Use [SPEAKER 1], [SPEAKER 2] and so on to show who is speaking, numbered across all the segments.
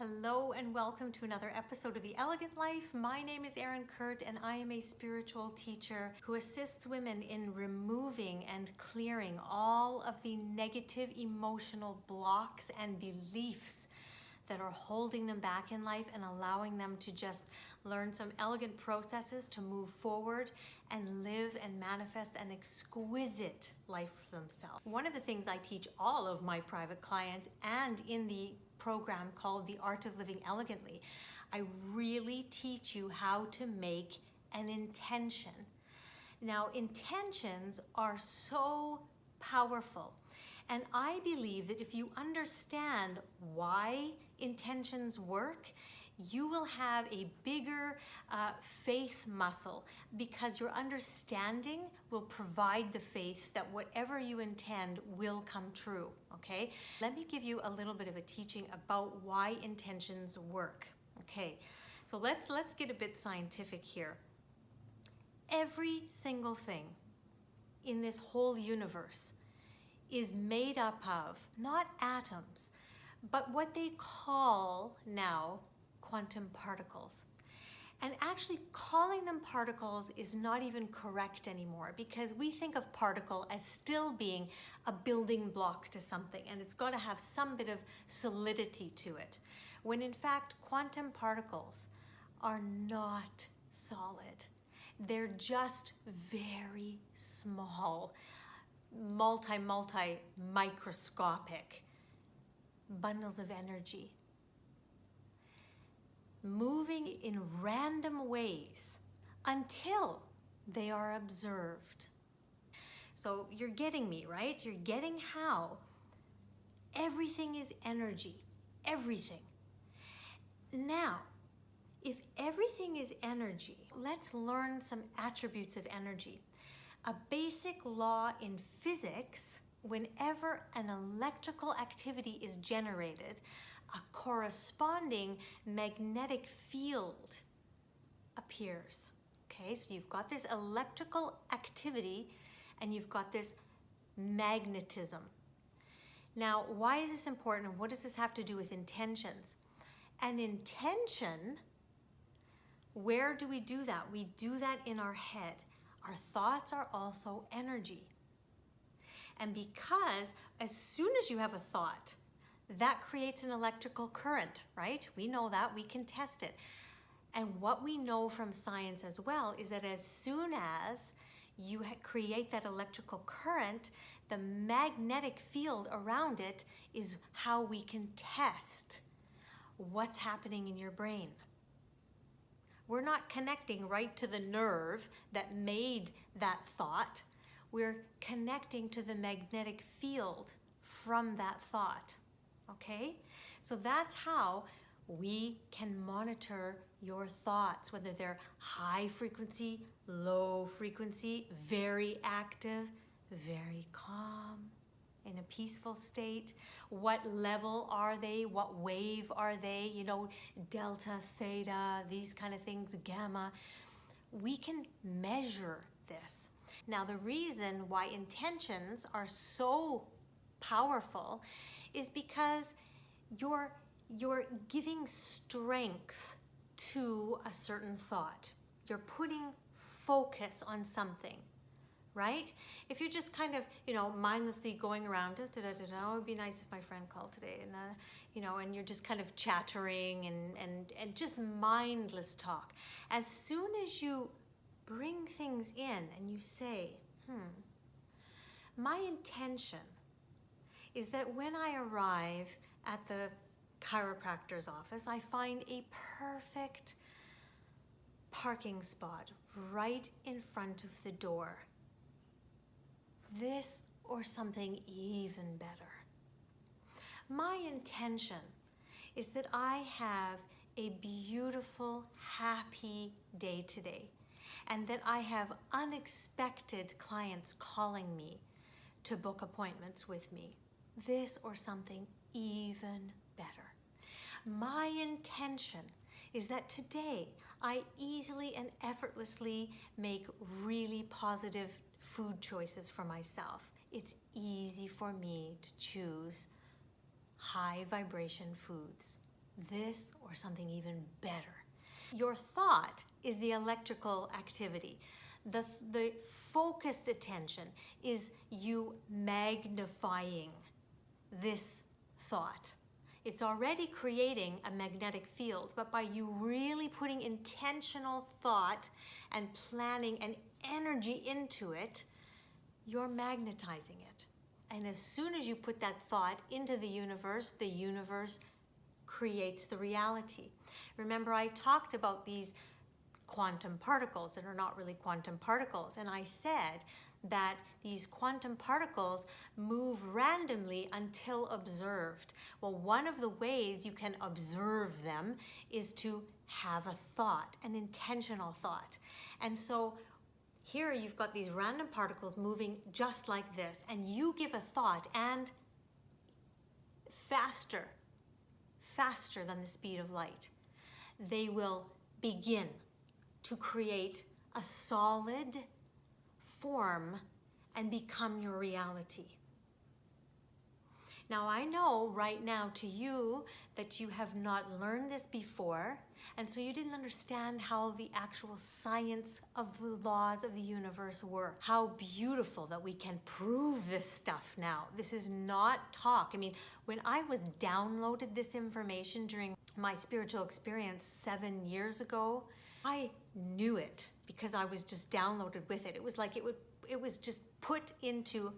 [SPEAKER 1] Hello and welcome to another episode of The Elegant Life. My name is Erin Kurt and I am a spiritual teacher who assists women in removing and clearing all of the negative emotional blocks and beliefs that are holding them back in life and allowing them to just learn some elegant processes to move forward and live and manifest an exquisite life for themselves. One of the things I teach all of my private clients and in the program called The Art of Living Elegantly, I really teach you how to make an intention. Now, intentions are so powerful. And I believe that if you understand why intentions work, you will have a bigger faith muscle because your understanding will provide the faith that whatever you intend will come true, okay? Let me give you a little bit of a teaching about why intentions work, okay? So let's get a bit scientific here. Every single thing in this whole universe is made up of not atoms, but what they call now quantum particles. And actually calling them particles is not even correct anymore because we think of particle as still being a building block to something and it's got to have some bit of solidity to it. When in fact, quantum particles are not solid. They're just very small, microscopic bundles of energy moving in random ways until they are observed. So you're getting me, right? You're getting how everything is energy, everything. Now, if everything is energy, let's learn some attributes of energy. A basic law in physics, whenever an electrical activity is generated, a corresponding magnetic field appears. Okay, so you've got this electrical activity and you've got this magnetism. Now, why is this important and what does this have to do with intentions? An intention, where do we do that? We do that in our head. Our thoughts are also energy. And because as soon as you have a thought, that creates an electrical current, right? We know that, we can test it. And what we know from science as well is that as soon as you create that electrical current, the magnetic field around it is how we can test what's happening in your brain. We're not connecting right to the nerve that made that thought. We're connecting to the magnetic field from that thought, okay? So that's how we can monitor your thoughts, whether they're high frequency, low frequency, very active, very calm, in a peaceful state. What level are they? What wave are they? You know, delta, theta, these kind of things, gamma. We can measure this. Now, the reason why intentions are so powerful is because you're giving strength to a certain thought. You're putting focus on something. Right? If you're just kind of, mindlessly going around, oh, it would be nice if my friend called today, and and you're just kind of chattering and just mindless talk. As soon as you bring things in and you say, my intention is that when I arrive at the chiropractor's office, I find a perfect parking spot right in front of the door. This or something even better. My intention is that I have a beautiful, happy day today, and that I have unexpected clients calling me to book appointments with me. This or something even better. My intention is that today I easily and effortlessly make really positive food choices for myself. It's easy for me to choose high vibration foods. this or something even better. Your thought is the electrical activity. The focused attention is you magnifying this thought. It's already creating a magnetic field, but by you really putting intentional thought and planning and energy into it, you're magnetizing it. And as soon as you put that thought into the universe creates the reality. Remember, I talked about these quantum particles that are not really quantum particles, and I said that these quantum particles move randomly until observed. Well, one of the ways you can observe them is to have a thought, an intentional thought. And so here you've got these random particles moving just like this, and you give a thought, and faster than the speed of light, they will begin to create a solid form and become your reality. Now, I know right now to you that you have not learned this before, and so you didn't understand how the actual science of the laws of the universe work. How beautiful that we can prove this stuff now. This is not talk. I mean, when I was downloaded this information during my spiritual experience 7 years ago, I knew it because I was just downloaded with it. It was like it was just put into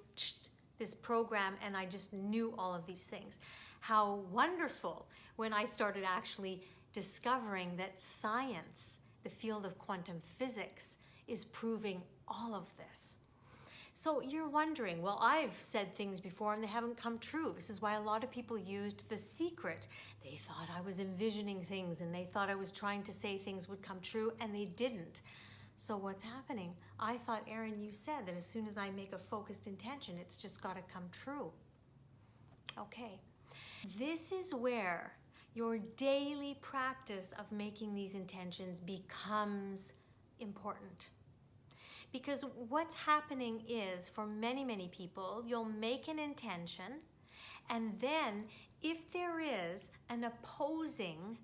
[SPEAKER 1] this program, and I just knew all of these things. How wonderful when I started actually discovering that science, the field of quantum physics, is proving all of this. So you're wondering, well, I've said things before and they haven't come true. This is why a lot of people used The Secret. They thought I was envisioning things and they thought I was trying to say things would come true, and they didn't. So what's happening? I thought, Erin, you said that as soon as I make a focused intention, it's just got to come true. Okay. This is where your daily practice of making these intentions becomes important. Because what's happening is, for many people, you'll make an intention, and then if there is an opposing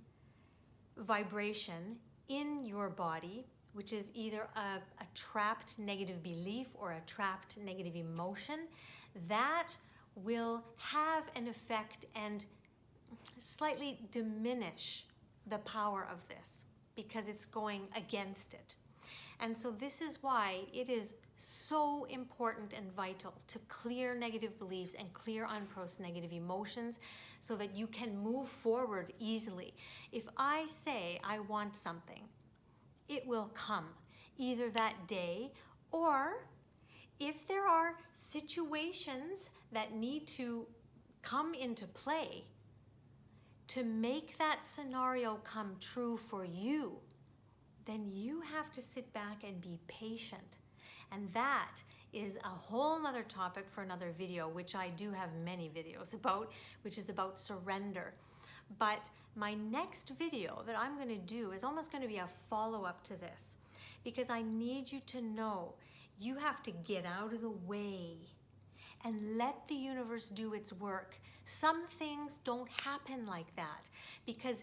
[SPEAKER 1] vibration in your body, which is either a trapped negative belief or a trapped negative emotion, that will have an effect and slightly diminish the power of this because it's going against it. And so this is why it is so important and vital to clear negative beliefs and clear unprocessed negative emotions so that you can move forward easily. If I say I want something, it will come either that day, or if there are situations that need to come into play to make that scenario come true for you, then you have to sit back and be patient. And that is a whole nother topic for another video, which I do have many videos about, which is about surrender. But my next video that I'm going to do is almost going to be a follow-up to this, because I need you to know you have to get out of the way and let the universe do its work. Some things don't happen like that because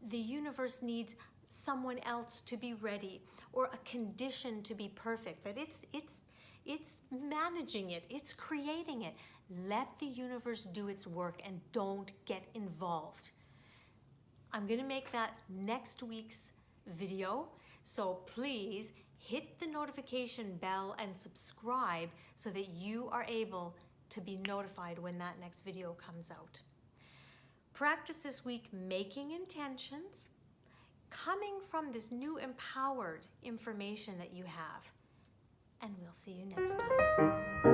[SPEAKER 1] the universe needs someone else to be ready or a condition to be perfect, but it's managing it, it's creating it. Let the universe do its work and don't get involved. I'm going to make that next week's video, so please hit the notification bell and subscribe so that you are able to be notified when that next video comes out. Practice this week making intentions, coming from this new empowered information that you have, and we'll see you next time.